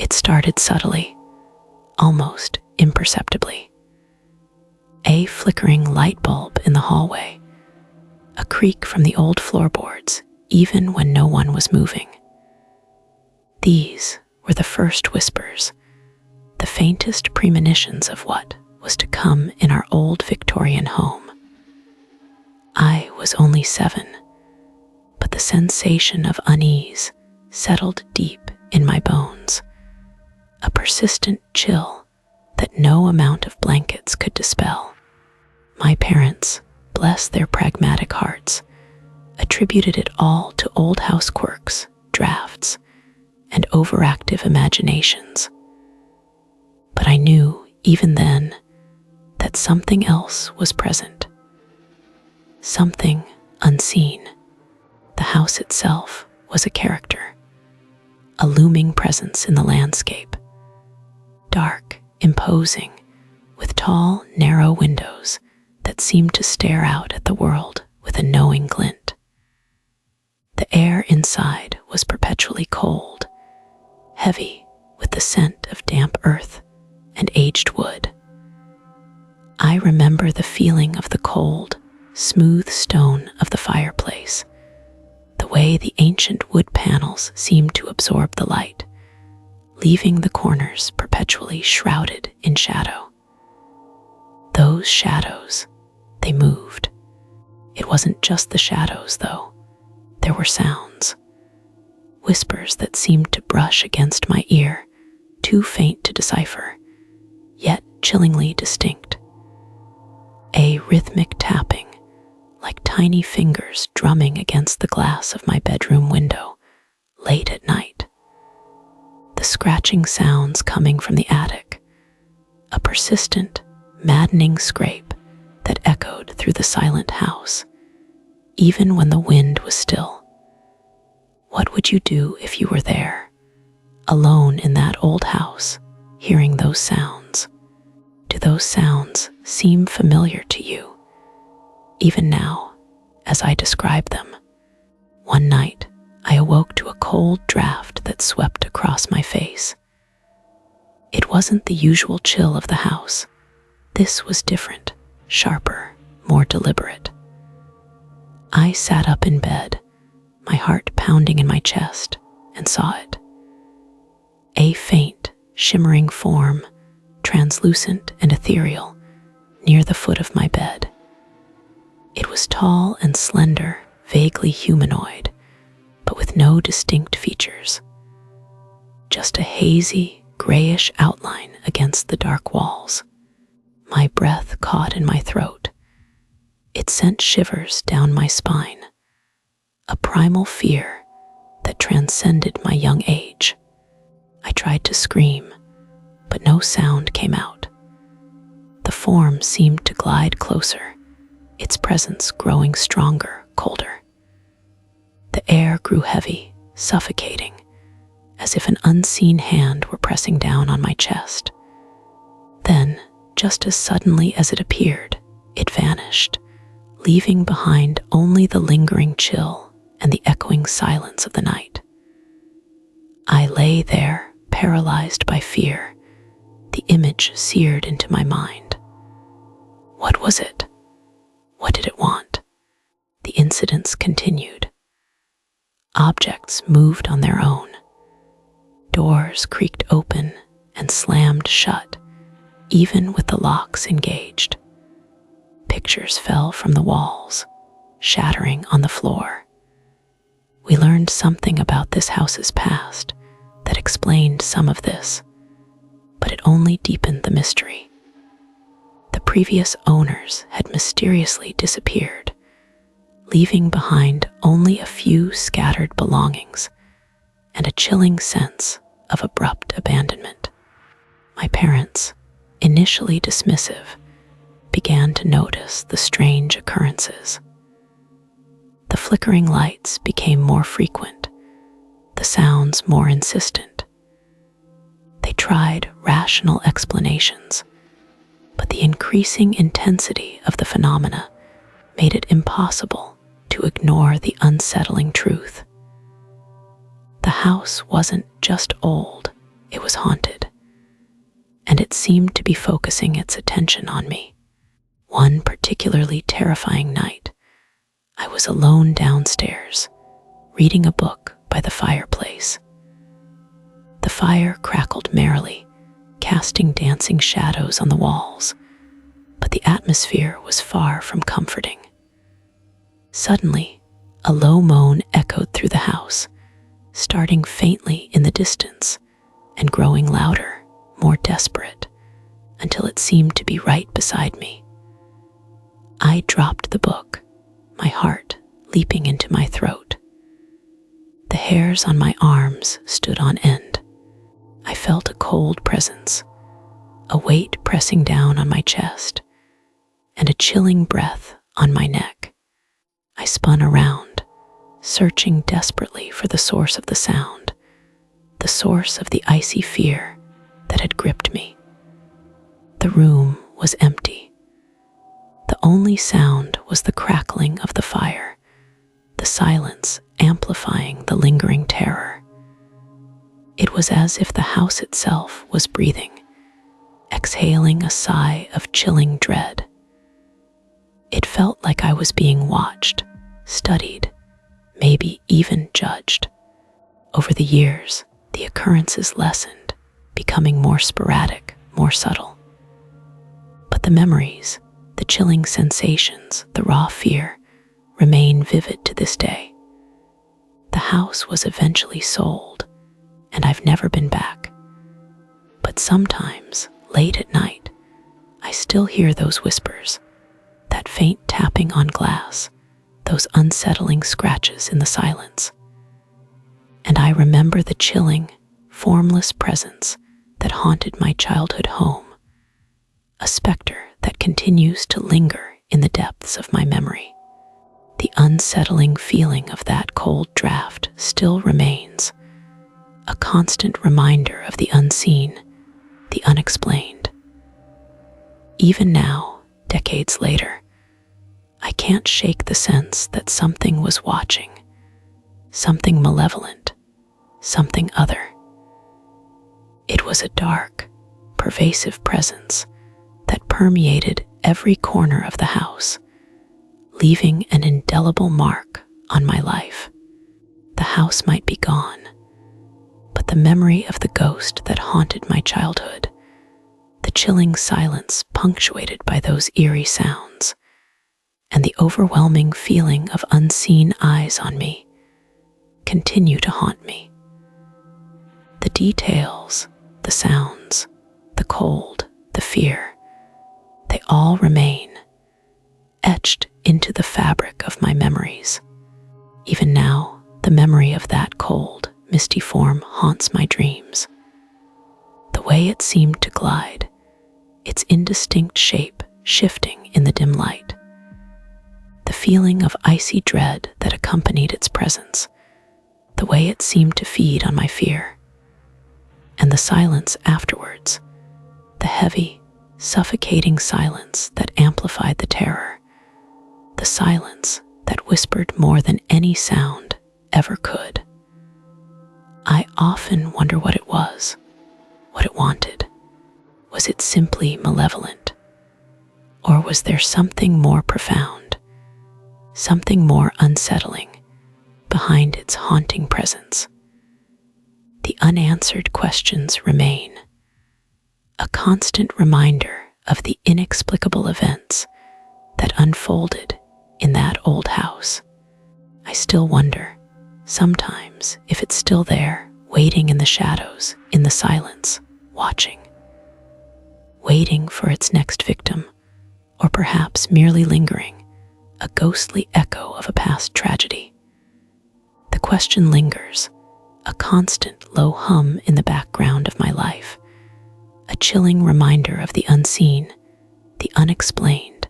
It started subtly, almost imperceptibly. A flickering light bulb in the hallway, a creak from the old floorboards, even when no one was moving. These were the first whispers, the faintest premonitions of what was to come in our old Victorian home. I was only 7, but the sensation of unease settled deep in my bones, a persistent chill that no amount of blankets could dispel. My parents, bless their pragmatic hearts, attributed it all to old house quirks, drafts, and overactive imaginations. But I knew, even then, that something else was present. Something unseen. The house itself was a character, a looming presence in the landscape. Dark, imposing, with tall, narrow windows that seemed to stare out at the world with a knowing glint. The air inside was perpetually cold, heavy with the scent of damp earth and aged wood. I remember the feeling of the cold, smooth stone of the fireplace, the way the ancient wood panels seemed to absorb the light, leaving the corners perpetually shrouded in shadow. Those shadows, they moved. It wasn't just the shadows, though. There were sounds, whispers that seemed to brush against my ear, too faint to decipher, yet chillingly distinct. A rhythmic tapping, like tiny fingers drumming against the glass of my bedroom window, late at night. The scratching sounds coming from the attic, a persistent, maddening scrape that echoed through the silent house, even when the wind was still. What would you do if you were there, alone in that old house, hearing those sounds? Do those sounds seem familiar to you, even now, as I describe them? One night, I awoke to a cold draft that swept across my face. It wasn't the usual chill of the house. This was different, sharper, more deliberate. I sat up in bed, my heart pounding in my chest, and saw it. A faint, shimmering form, translucent and ethereal, near the foot of my bed. It was tall and slender, vaguely humanoid, but with no distinct features. Just a hazy, grayish outline against the dark walls. My breath caught in my throat. It sent shivers down my spine, a primal fear that transcended my young age. I tried to scream, but no sound came out. The form seemed to glide closer, its presence growing stronger, colder. The air grew heavy, suffocating, as if an unseen hand were pressing down on my chest. Then, just as suddenly as it appeared, it vanished, leaving behind only the lingering chill and the echoing silence of the night. I lay there, paralyzed by fear, the image seared into my mind. What was it? What did it want? The incidents continued. Objects moved on their own. Doors creaked open and slammed shut, even with the locks engaged. Pictures fell from the walls, shattering on the floor. We learned something about this house's past that explained some of this, but it only deepened the mystery. The previous owners had mysteriously disappeared, leaving behind only a few scattered belongings and a chilling sense of abrupt abandonment. My parents, initially dismissive, began to notice the strange occurrences. The flickering lights became more frequent, the sounds more insistent. They tried rational explanations, but the increasing intensity of the phenomena made it impossible to ignore the unsettling truth. The house wasn't just old, it was was haunted, and it seemed to be focusing its attention on me. One particularly terrifying night, I was alone downstairs, reading a book by the fireplace. The fire crackled merrily, casting dancing shadows on the walls, but the atmosphere was far from comforting. Suddenly, a low moan echoed through the house, starting faintly in the distance and growing louder, more desperate, until it seemed to be right beside me. I dropped the book, my heart leaping into my throat. The hairs on my arms stood on end. I felt a cold presence, a weight pressing down on my chest, and a chilling breath on my neck. I spun around, searching desperately for the source of the sound, the source of the icy fear that had gripped me. The room was empty. The only sound was the crackling of the fire, the silence amplifying the lingering terror. It was as if the house itself was breathing, exhaling a sigh of chilling dread. It felt like I was being watched, studied, maybe even judged. Over the years, the occurrences lessened, becoming more sporadic, more subtle. But the memories, the chilling sensations, the raw fear, remain vivid to this day. The house was eventually sold, and I've never been back. But sometimes, late at night, I still hear those whispers, that faint tapping on glass, those unsettling scratches in the silence. And I remember the chilling, formless presence that haunted my childhood home, a specter that continues to linger in the depths of my memory. The unsettling feeling of that cold draft still remains, a constant reminder of the unseen, the unexplained. Even now, decades later, I can't shake the sense that something was watching, something malevolent, something other. It was a dark, pervasive presence that permeated every corner of the house, leaving an indelible mark on my life. The house might be gone, but the memory of the ghost that haunted my childhood, the chilling silence punctuated by those eerie sounds, and the overwhelming feeling of unseen eyes on me, continue to haunt me. The details, the sounds, the cold, the fear, they all remain, etched into the fabric of my memories. Even now, the memory of that cold, misty form haunts my dreams. The way it seemed to glide, its indistinct shape shifting in the dim light, the feeling of icy dread that accompanied its presence, the way it seemed to feed on my fear, and the silence afterwards, the heavy, suffocating silence that amplified the terror, the silence that whispered more than any sound ever could. I often wonder what it was, what it wanted. Was it simply malevolent? Or was there something more profound, something more unsettling behind its haunting presence? The unanswered questions remain, a constant reminder of the inexplicable events that unfolded in that old house. I still wonder, sometimes, if it's still there, waiting in the shadows, in the silence, watching, waiting for its next victim, or perhaps merely lingering, a ghostly echo of a past tragedy. The question lingers, a constant low hum in the background of my life, a chilling reminder of the unseen, the unexplained,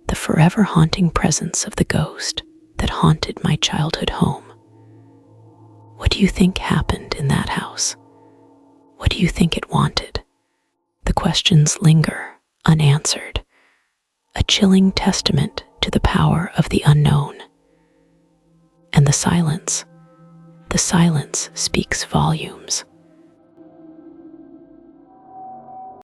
the forever haunting presence of the ghost that haunted my childhood home. What do you think happened in that house? What do you think it wanted? The questions linger, unanswered, a chilling testament to the power of the unknown. And the silence speaks volumes.